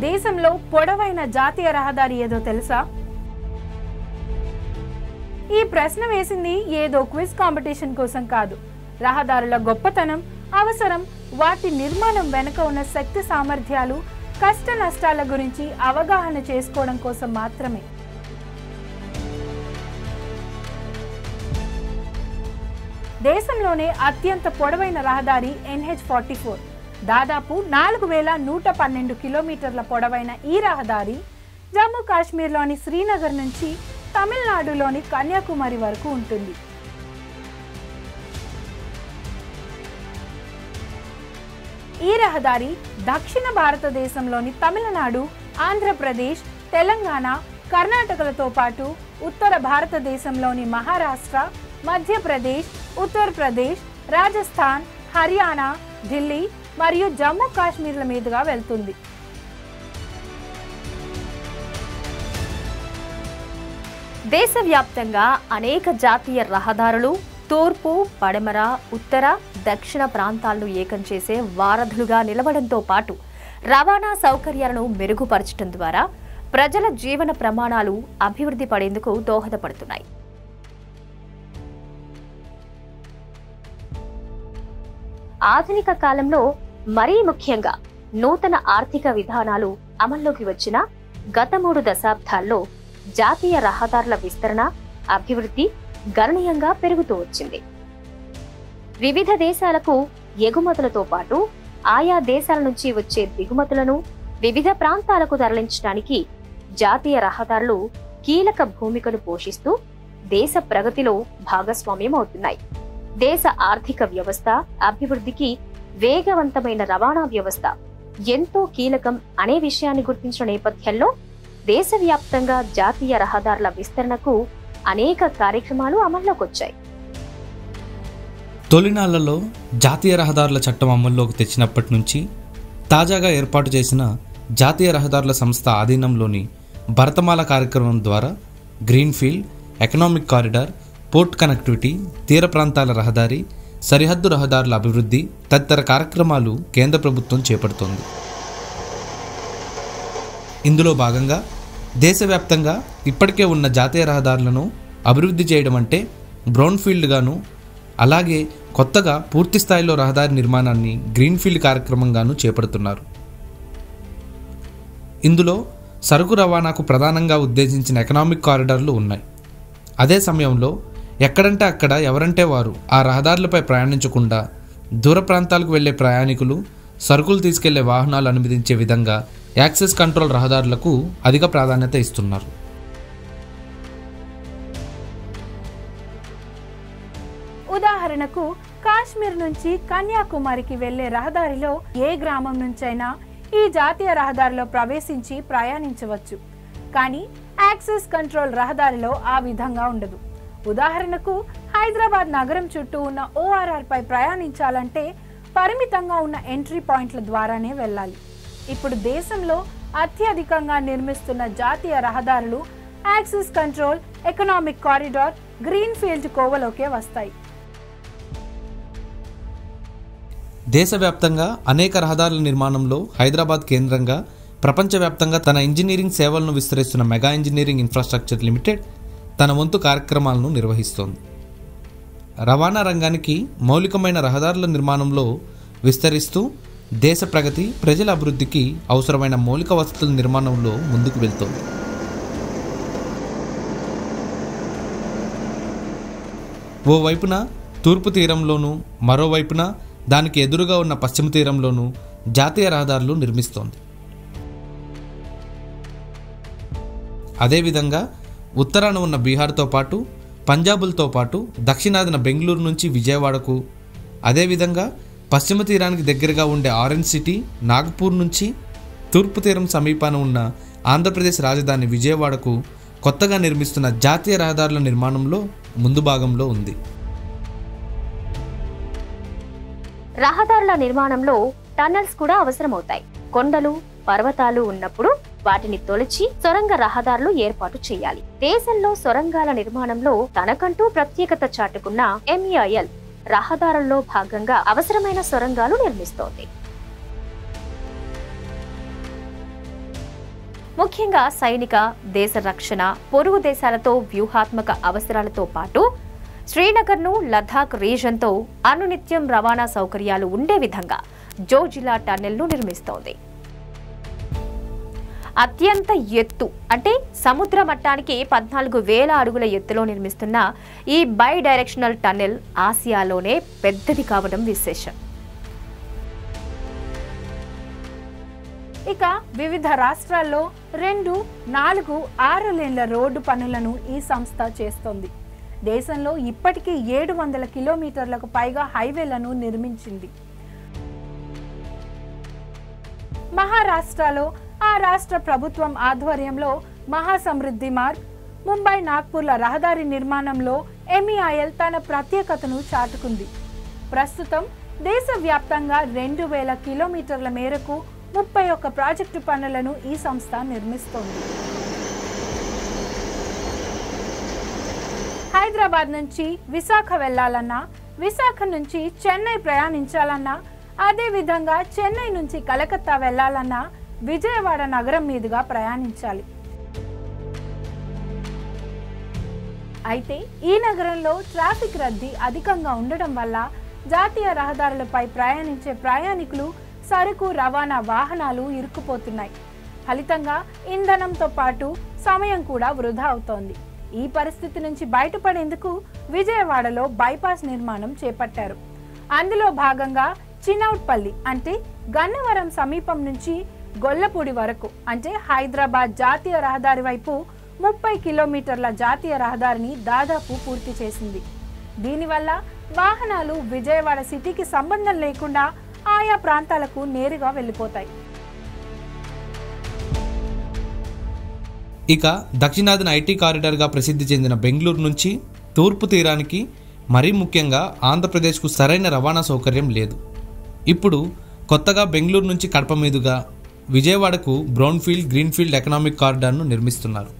దేశంలో పొడవైన జాతీయ రహదారి ఏదో తెలుసా? ఈ ప్రశ్న వేసింది ఏదో క్విజ్ కాంపిటీషన్ కోసం కాదు. రహదారుల గొప్పతనం, అవసరం, వాటి నిర్మాణం వెనుక ఉన్న శక్తి సామర్థ్యాలు, కష్ట నష్టాల గురించి అవగాహన చేసుకోవడం కోసం మాత్రమే. దేశంలోనే అత్యంత పొడవైన రహదారి NH44. దాదాపు 4112 కిలోమీటర్ల పొడవైన ఈ రహదారి జమ్మూ కాశ్మీర్లోని శ్రీనగర్ నుంచి తమిళనాడులోని కన్యాకుమారి వరకు ఉంటుంది. ఈ రహదారి దక్షిణ భారతదేశంలోని తమిళనాడు, ఆంధ్రప్రదేశ్, తెలంగాణ, కర్ణాటకలతో పాటు ఉత్తర భారతదేశంలోని మహారాష్ట్ర, మధ్యప్రదేశ్, ఉత్తరప్రదేశ్, రాజస్థాన్, హర్యానా, ఢిల్లీ మరియు జమ్మూ కాశ్మీర్ల మీదుగా వెళ్తుంది. దేశవ్యాప్తంగా అనేక జాతీయ రహదారులు తూర్పు, పడమర, ఉత్తర, దక్షిణ ప్రాంతాలను ఏకం చేసే వారధులుగా నిలవడంతో పాటు రవాణా సౌకర్యాలను మెరుగుపరచడం ద్వారా ప్రజల జీవన ప్రమాణాలు అభివృద్ధి పడేందుకు దోహదపడుతున్నాయి. ఆధునిక కాలంలో మరీ ముఖ్యంగా నూతన ఆర్థిక విధానాలు అమల్లోకి వచ్చిన గత 3 దశాబ్దాల్లో జాతీయ రహదారుల విస్తరణ, అభివృద్ధి గణనీయంగా పెరుగుతూ వచ్చింది. వివిధ దేశాలకు ఎగుమతులతో పాటు ఆయా దేశాల నుంచి వచ్చే దిగుమతులను వివిధ ప్రాంతాలకు తరలించడానికి జాతీయ రహదారులు కీలక భూమికను పోషిస్తూ దేశ ప్రగతిలో భాగస్వామ్యం అవుతున్నాయి. దేశ ఆర్థిక వ్యవస్థ అభివృద్ధికి వేగవంతమైన రవాణా వ్యవస్థ ఎంతో కీలకం అనే విషయాన్ని గుర్తించిన నేపథ్యంలో దేశవ్యాప్తంగా జాతీయ రహదారుల విస్తరణకు అనేక కార్యక్రమాలు అమల్లోకి వచ్చాయి. తొలినాళ్లలో జాతీయ రహదారుల చట్టం అమల్లోకి తెచ్చినప్పటి నుంచి తాజాగా ఏర్పాటు చేసిన జాతీయ రహదారుల సంస్థ ఆధీనంలోని భరతమాల కార్యక్రమం ద్వారా greenfield, economic corridor, port connectivity, తీర ప్రాంతాల రహదారి, సరిహద్దు రహదారుల అభివృద్ధి తదితర కార్యక్రమాలు కేంద్ర ప్రభుత్వం చేపడుతోంది. ఇందులో భాగంగా దేశవ్యాప్తంగా ఇప్పటికే ఉన్న జాతీయ రహదారులను అభివృద్ధి చేయడం అంటే బ్రౌన్ఫీల్డ్ గాను, అలాగే కొత్తగా పూర్తి స్థాయిలో రహదారి నిర్మాణాన్ని గ్రీన్ఫీల్డ్ కార్యక్రమంగాను చేపడుతున్నారు. ఇందులో సరుకు రవాణాకు ప్రధానంగా ఉద్దేశించిన ఎకనామిక్ కారిడార్లు ఉన్నాయి. అదే సమయంలో ఎక్కడంటే అక్కడ ఎవరంటే వారు ఆ రహదారులపై ప్రయాణించకుండా దూర ప్రాంతాలకు వెళ్లే ప్రయాణికులు, సరుకులు తీసుకెళ్లే వాహనాలు అనుమతించే విధంగా యాక్సెస్ కంట్రోల్ రహదారులకు అధిక ప్రాధాన్యత ఇస్తున్నారు. ఉదాహరణకు కాశ్మీర్ నుంచి కన్యాకుమారికి వెళ్లే రహదారిలో ఏ గ్రామం నుంచైనా ఈ జాతీయ రహదారిలో ప్రవేశించి ప్రయాణించవచ్చు. కానీ యాక్సెస్ కంట్రోల్ రహదారిలో ఆ విధంగా ఉండదు. ఉదాహరణకు హైదరాబాద్ నగరం చుట్టూ ఉన్న ORR పై ప్రయాణించాలంటే పరిమితంగా ఉన్న ఎంట్రీ పాయింట్ల ద్వారానే వెళ్ళాలి. ఇప్పుడు దేశంలో అత్యధికంగా నిర్మిస్తున్న జాతీయ రహదారులు access control, economic corridor, greenfield కోవలోకే వస్తాయి. దేశవ్యాప్తంగా అనేక రహదారుల నిర్మాణంలో హైదరాబాద్ కేంద్రంగా ప్రపంచవ్యాప్తంగా తన ఇంజనీరింగ్ సేవలను విస్తరిస్తున్న మెగా ఇంజనీరింగ్ ఇన్ఫ్రాస్ట్రక్చర్ లిమిటెడ్ తన వంతు కార్యక్రమాలను నిర్వహిస్తోంది. రవాణా రంగానికి మౌలికమైన రహదారుల నిర్మాణంలో విస్తరిస్తూ దేశ ప్రగతి, ప్రజల అభివృద్ధికి అవసరమైన మౌలిక వసతుల నిర్మాణంలో ముందుకు వెళ్తోంది. ఓవైపున తూర్పు తీరంలోనూ, మరోవైపున దానికి ఎదురుగా ఉన్న పశ్చిమ తీరంలోనూ జాతీయ రహదారులు నిర్మిస్తోంది. అదేవిధంగా ఉత్తరాన ఉన్న బీహార్తో పాటు పంజాబులతో పాటు దక్షిణాదిన బెంగళూరు నుంచి విజయవాడకు, అదేవిధంగా పశ్చిమ తీరానికి దగ్గరగా ఉండే ఆరెంజ్ సిటీ, నాగపూర్ నుంచి తూర్పు తీరం సమీపాన ఉన్న ఆంధ్రప్రదేశ్ రాజధాని విజయవాడకు కొత్తగా నిర్మిస్తున్న జాతీయ రహదారుల నిర్మాణంలో ముందు భాగంలో ఉంది. రహదారుల నిర్మాణంలో టన్నెల్స్ కూడా అవసరమవుతాయి. కొండలు, పర్వతాలు ఉన్నప్పుడు వాటిని తొలచి సొరంగ రహదారులు ఏర్పాటు చేయాలి. దేశంలో సొరంగాల నిర్మాణంలో తనకంటూ ప్రత్యేకత చాటుకున్న MEIL రహదారుల్లో భాగంగా అవసరమైన సొరంగాలు నిర్మిస్తోంది. ముఖ్యంగా సైనిక, దేశ రక్షణ, పొరుగు దేశాలతో వ్యూహాత్మక అవసరాలతో పాటు శ్రీనగర్ను లద్దాఖ్ రీజన్తో అనునిత్యం రవాణా సౌకర్యాలు ఉండే విధంగా జోజిలా టన్నెల్ను నిర్మిస్తోంది. అత్యంత ఎత్తు అంటే సముద్ర మట్టానికి 14,000 అడుగుల ఎత్తులో నిర్మిస్తున్న ఈ బై డైరెక్షనల్ టన్నెల్ ఆసియాలోనే పెద్దది కావడం విశేషం. ఇక వివిధ రాష్ట్రాల్లో 2, 4, 6 లేన్ల రోడ్డు పనులను ఈ సంస్థ చేస్తోంది. దేశంలో ఇప్పటికీ 700 కిలోమీటర్లకు పైగా హైవేలను నిర్మించింది. మహారాష్ట్రలో ఆ రాష్ట్ర ప్రభుత్వం ఆధ్వర్యంలో మహాసమృద్ధి మార్గ్, ముంబై నాగ్పూర్ల రహదారి నిర్మాణంలో MEIL తన ప్రత్యేకతను చాటుకుంది. ప్రస్తుతం దేశవ్యాప్తంగా 2,000 కిలోమీటర్ల మేరకు 31 ప్రాజెక్టు పనులను ఈ సంస్థ నిర్మిస్తోంది. హైదరాబాద్ నుంచి విశాఖ వెళ్లాలన్నా, విశాఖ నుంచి చెన్నై ప్రయాణించాలన్నా, అదేవిధంగా చెన్నై నుంచి కలకత్తా వెళ్లాలన్నా విజయవాడ నగరం మీదుగా ప్రయాణించాలి. అయితే ఈ నగరంలో ట్రాఫిక్ రద్దీ అధికంగా ఉండడం వల్ల జాతీయ రహదారులపై ప్రయాణించే ప్రయాణికులు, సరుకు రవాణా వాహనాలు ఇరుక్కుపోతున్నాయి. ఫలితంగా ఇంధనంతో పాటు సమయం కూడా వృధా అవుతోంది. ఈ పరిస్థితి నుంచి బయటపడేందుకు విజయవాడలో బైపాస్ నిర్మాణం చేపట్టారు. అందులో భాగంగా చినౌట్పల్లి అంటే గన్నవరం సమీపం నుంచి గొల్లపూడి వరకు అంటే హైదరాబాద్ జాతీయ రహదారి వైపు 30 కిలోమీటర్ల జాతీయ రహదారిని దాదాపు పూర్తి చేసింది. దీనివల్ల వాహనాలు విజయవాడ సిటీకి సంబంధం లేకుండా ఆయా ప్రాంతాలకు నేరుగా వెళ్ళిపోతాయి. ఇక దక్షిణాదిన ఐటీ కారిడార్గా ప్రసిద్ధి చెందిన బెంగళూరు నుంచి తూర్పు తీరానికి, మరీ ముఖ్యంగా ఆంధ్రప్రదేశ్కు సరైన రవాణా సౌకర్యం లేదు. ఇప్పుడు కొత్తగా బెంగళూరు నుంచి కడప మీదుగా విజయవాడకు బ్రౌన్ఫీల్డ్, గ్రీన్ఫీల్డ్ ఎకనామిక్ కారిడార్ను నిర్మిస్తున్నారు.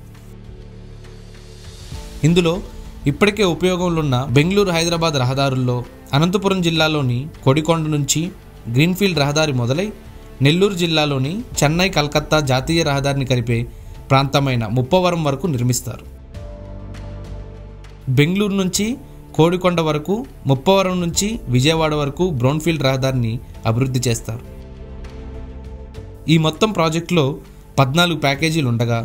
ఇందులో ఇప్పటికే ఉపయోగంలో ఉన్న బెంగళూరు హైదరాబాద్ రహదారుల్లో అనంతపురం జిల్లాలోని కొడికొండ నుంచి గ్రీన్ఫీల్డ్ రహదారి మొదలై నెల్లూరు జిల్లాలోని చెన్నై కలకత్తా జాతీయ రహదారిని కలిపే ప్రాంతమైన ముప్పవరం వరకు నిర్మిస్తారు. బెంగళూరు నుంచి కోడికొండ వరకు, ముప్పవరం నుంచి విజయవాడ వరకు బ్రౌన్ఫీల్డ్ రహదారిని అభివృద్ధి చేస్తారు. ఈ మొత్తం ప్రాజెక్టులో 14 ప్యాకేజీలు ఉండగా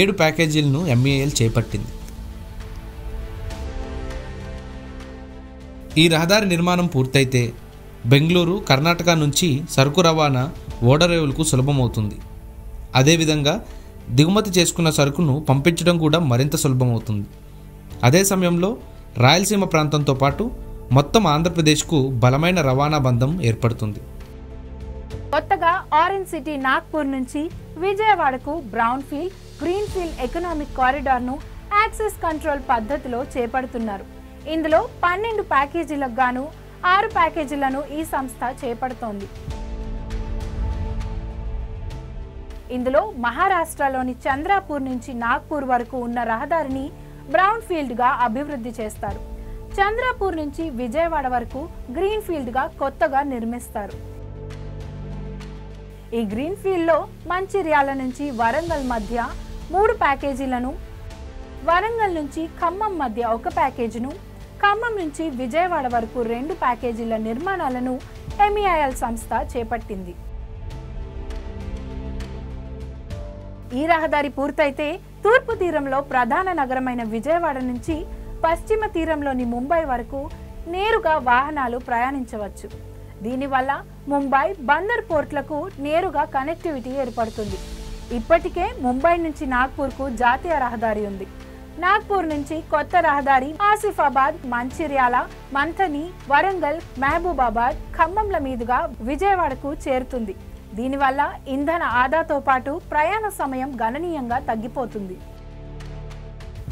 7 ప్యాకేజీలను MEIL చేపట్టింది. ఈ రహదారి నిర్మాణం పూర్తయితే బెంగళూరు, కర్ణాటక నుంచి సరుకు రవాణా ఓడరేవులకు సులభమవుతుంది. అదేవిధంగా దిగుమతి చేసుకున్న సరుకును పంపించడం కూడా మరింత సులభమవుతుంది. అదే సమయంలో రాయలసీమ ప్రాంతంతో పాటు మొత్తం ఆంధ్రప్రదేశ్కు బలమైన రవాణా బంధం ఏర్పడుతుంది. కొత్తగా ఆరెంజ్ సిటీ నాగ్పూర్ నుంచి విజయవాడకు బ్రౌన్ఫీల్డ్, గ్రీన్ఫీల్డ్ ఎకనామిక్ కారిడార్ను యాక్సెస్ కంట్రోల్ పద్ధతిలో చేపడుతున్నారు. ఇందులో 12 ప్యాకేజీలకు గాను 6 ప్యాకేజీలను ఈ సంస్థ చేపడుతోంది. ఇందులో మహారాష్ట్రలోని చంద్రాపూర్ నుంచి నాగ్పూర్ వరకు ఉన్న రహదారిని బ్రౌన్ఫీల్డ్గా అభివృద్ధి చేస్తారు. చంద్రాపూర్ నుంచి విజయవాడ వరకు గ్రీన్ఫీల్డ్గా కొత్తగా నిర్మిస్తారు. ఈ గ్రీన్ఫీల్డ్లో మంచిర్యాల నుంచి వరంగల్ మధ్య 3 ప్యాకేజీలను, వరంగల్ నుంచి ఖమ్మం మధ్య 1 ప్యాకేజీను, ఖమ్మం నుంచి విజయవాడ వరకు 2 ప్యాకేజీల నిర్మాణాలను MEIL సంస్థ చేపట్టింది. ఈ రహదారి పూర్తయితే తూర్పు తీరంలో ప్రధాన నగరమైన విజయవాడ నుంచి పశ్చిమ తీరంలోని ముంబై వరకు నేరుగా వాహనాలు ప్రయాణించవచ్చు. దీనివల్ల ముంబై, బందర్ పోర్ట్లకు నేరుగా కనెక్టివిటీ ఏర్పడుతుంది. ఇప్పటికే ముంబై నుంచి నాగ్పూర్కు జాతీయ రహదారి ఉంది. నాగ్పూర్ నుంచి కొత్త రహదారి ఆసిఫాబాద్, మంచిర్యాల, మంథని, వరంగల్, మహబూబాబాద్, ఖమ్మంల మీదుగా విజయవాడకు చేరుతుంది. దీనివల్ల ఇంధన ఆదాతో పాటు ప్రయాణ సమయం గణనీయంగా తగ్గిపోతుంది.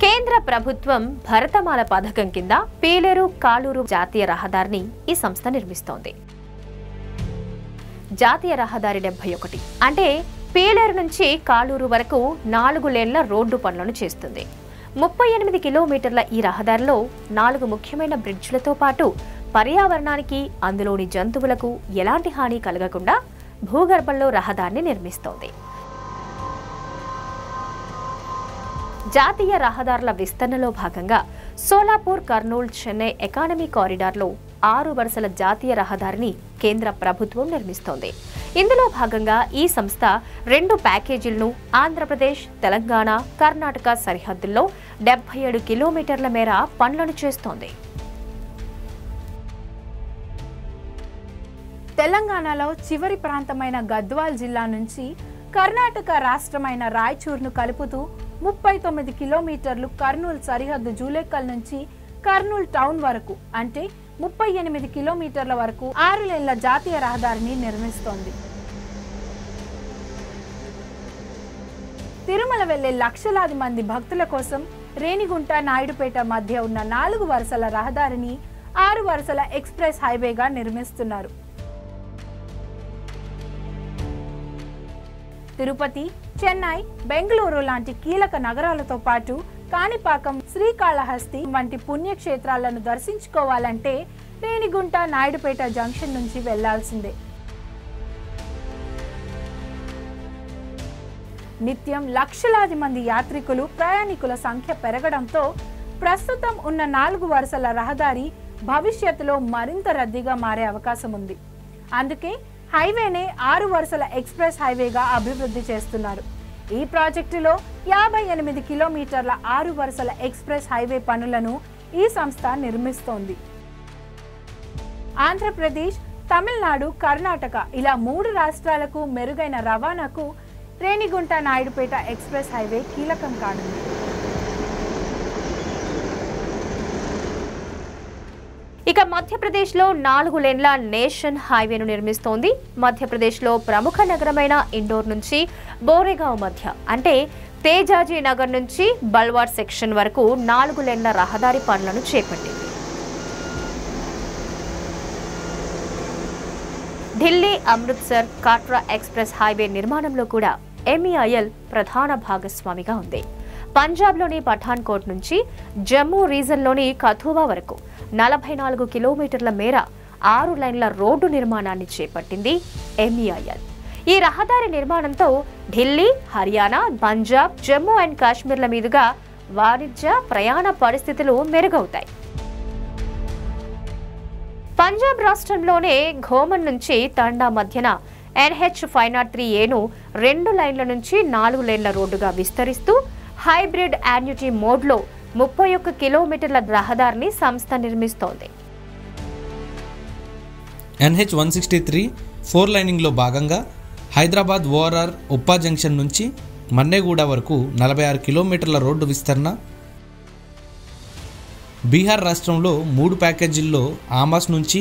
కేంద్ర ప్రభుత్వం భరతమాల పథకం కింద పీలేరు కాలూరు జాతీయ రహదారిని ఈ సంస్థ నిర్మిస్తోంది. జాతీయ రహదారి 71 అంటే పీలేరు నుంచి కాలూరు వరకు 4 లేన్ల రోడ్డు పనులను చేస్తుంది. 38 కిలోమీటర్ల ఈ రహదారిలో 4 ముఖ్యమైన బ్రిడ్జ్లతో పాటు పర్యావరణానికి, అందులోని జంతువులకు ఎలాంటి హాని కలగకుండా భూగర్భంలో రహదారిని నిర్మిస్తోంది. జాతీయ రహదారుల విస్తరణలో భాగంగా సోలాపూర్ కర్నూల్ చెన్నై ఎకానమీ కారిడార్లో 6 వరుసల జాతీయ రహదారిని కేంద్ర ప్రభుత్వం నిర్మిస్తోంది. ఇందులో భాగంగా ఈ సంస్థ 2 ప్యాకేజీలను ఆంధ్రప్రదేశ్, తెలంగాణ, కర్ణాటక సరిహద్దుల్లో 77 కిలోమీటర్ల మేర పనులను చేస్తోంది. తెలంగాణలో చివరి ప్రాంతమైన గద్వాల్ జిల్లా నుంచి కర్ణాటక రాష్ట్రమైన రాయచూర్ను కలుపుతూ 39 కిలోమీటర్లు కర్నూలు సరిహద్దు జూలేకల్ నుంచి కర్నూలు టౌన్ వరకు అంటే 38 కిలోమీటర్ల వరకు 6 లేన్ల జాతీయ రహదారిని నిర్మిస్తోంది. తిరుమల వెళ్లే లక్షలాది మంది భక్తుల కోసం రేణిగుంట నాయుడుపేట మధ్య ఉన్న 4 వరుసల రహదారిని 6 వరుసల ఎక్స్ప్రెస్ హైవేగా నిర్మిస్తున్నారు. తిరుపతి, చెన్నై, బెంగళూరు లాంటి కీలక నగరాలతో పాటు కాణిపాకం, శ్రీకాళహస్తి వంటి పుణ్యక్షేత్రాలను దర్శించుకోవాలంటే రేణిగుంట నాయుడుపేట జంక్షన్ నుంచి వెళ్లాల్సిందే. నిత్యం లక్షలాది మంది యాత్రికులు, ప్రయాణికుల సంఖ్య పెరగడంతో ప్రస్తుతం ఉన్న 4 వరుసల రహదారి భవిష్యత్తులో మరింత రద్దీగా మారే అవకాశం ఉంది. అందుకే హైవేనే 6 వరుసల ఎక్స్ప్రెస్ హైవేగా అభివృద్ధి చేస్తున్నారు. ఈ ప్రాజెక్టులో 58 కిలోమీటర్ల 6 వరుసల ఎక్స్ప్రెస్ హైవే పనులను ఈ సంస్థ నిర్మిస్తోంది. ఆంధ్రప్రదేశ్, తమిళనాడు, కర్ణాటక ఇలా 3 రాష్ట్రాలకు మెరుగైన రవాణాకు రేణిగుంట నాయుడుపేట ఎక్స్ప్రెస్ హైవే కీలకం కానుంది. ఇక మధ్యప్రదేశ్లో 4 లేన్ల నేషన్ హైవేను నిర్మిస్తోంది. మధ్యప్రదేశ్లో ప్రముఖ నగరమైన ఇండోర్ నుంచి బోరేగావ్ మధ్య అంటే తేజాజీ నగర్ నుంచి బల్వార్ సెక్షన్ వరకు 4 లేన్ల రహదారి పనులను చేపట్టింది. ఢిల్లీ, అమృత్సర్, కాట్రా ఎక్స్ప్రెస్ హైవే నిర్మాణంలో కూడా MEIL ప్రధాన భాగస్వామిగా ఉంది. పంజాబ్లోని పఠాన్కోట్ నుంచి జమ్మూ రీజన్లోని కథువా వరకు 44 కిలోమీటర్ల మేర 6 లైన్ల రోడ్డు నిర్మాణాన్ని చేపట్టింది MEIL. ఈ రహదారి నిర్మాణంతో ఢిల్లీ, హర్యానా, పంజాబ్, జమ్మూ అండ్ కాశ్మీర్ల మీదుగా వాణిజ్య ప్రయాణ పరిస్థితులు మెరుగవుతాయి. పంజాబ్ రాష్ట్రంలోనే ఘోమన్ నుంచి తండా మధ్యన NH503Aను 2 లైన్ల నుంచి 4 లేన్ల రోడ్డుగా విస్తరిస్తూ హైబ్రిడ్ యాన్యుటీ మోడ్లో 31 కిలోమీటర్ల రహదారిని సంస్థ నిర్మిస్తోంది. NH163 4 లైనింగ్లో భాగంగా హైదరాబాద్ ORR ఉప్పా జంక్షన్ నుంచి మన్నేగూడ వరకు 46 కిలోమీటర్ల రోడ్డు విస్తరణ. బీహార్ రాష్ట్రంలో 3 ప్యాకేజీల్లో ఆమాస్ నుంచి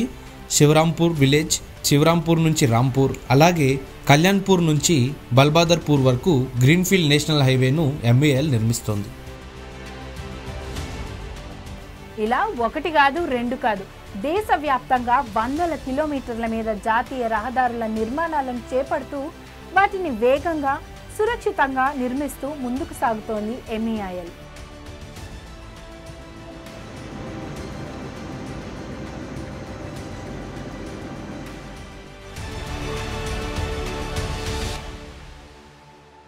శివరాంపూర్ విలేజ్, శివరాంపూర్ నుంచి రాంపూర్, అలాగే కళ్యాణ్పూర్ నుంచి బల్బాదర్పూర్ వరకు గ్రీన్ఫీల్డ్ నేషనల్ హైవేను MEIL నిర్మిస్తోంది. ఇలా 1 కాదు 2 కాదు, దేశవ్యాప్తంగా వందల కిలోమీటర్ల మీద జాతీయ రహదారుల నిర్మాణాలను చేపడుతూ వాటిని వేగంగా, సురక్షితంగా నిర్మిస్తూ ముందుకు సాగుతోంది MEIL.